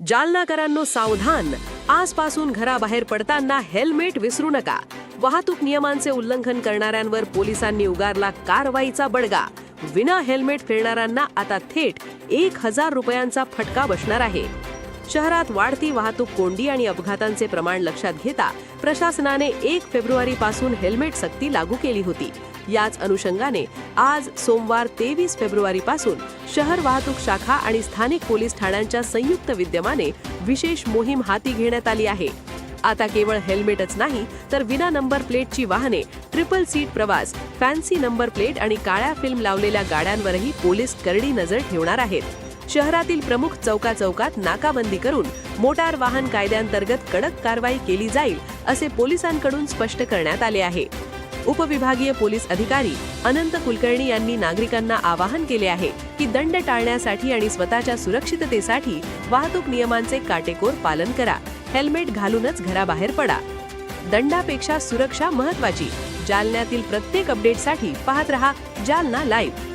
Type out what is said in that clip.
जालनाकरांनो सावधान, आजपासून घराबाहेर पडताना हेल्मेट विसरू नका. वाहतूक नियमांचे उल्लंघन करणाऱ्यांवर पोलिसांनी उगारला कारवाईचा बडगा. विना हेल्मेट फिरणाऱ्यांना आता थेट 1000 रुपयांचा फटका बसणार आहे. शहरात वाढती वाहतूक कोंडी आणि अपघातांचे प्रमाण लक्षात घेता प्रशासनाने 1 फेब्रुवारीपासून हेल्मेट सक्ती लागू केली होती. याच अनुषंगाने आज सोमवार 23 फेब्रुवारीपासून शहर वाहतूक शाखा आणि स्थानिक पोलीस ठाण्यांच्या संयुक्त विद्यमाने विशेष मोहीम हाती घेण्यात आली आहे. आता केवळ हेल्मेटच नाही तर विना नंबर प्लेटची वाहने, ट्रिपल सीट प्रवास, फॅन्सी नंबर प्लेट आणि काळ्या फिल्म लावलेल्या गाड्यांवरही पोलीस करडी नजर ठेवणार आहेत. शहरातील प्रमुख चौकात नाकाबंदी करून मोटार वाहन कायद्यांतर्गत कडक कारवाई केली जाईल असे पोलिसांकडून स्पष्ट करण्यात आले आहे. उपविभागीय पोलीस अधिकारी अनंत कुलकर्णी यांनी नागरिकांना आवाहन केले आहे की दंड टाळण्यासाठी आणि स्वतःच्या सुरक्षिततेसाठी वाहतूक नियमांचे काटेकोर पालन करा. हेल्मेट घालूनच घराबाहेर पडा. दंडापेक्षा सुरक्षा महत्त्वाची. जालन्यातील प्रत्येक अपडेटसाठी पाहत रहा जालना लाईव्ह.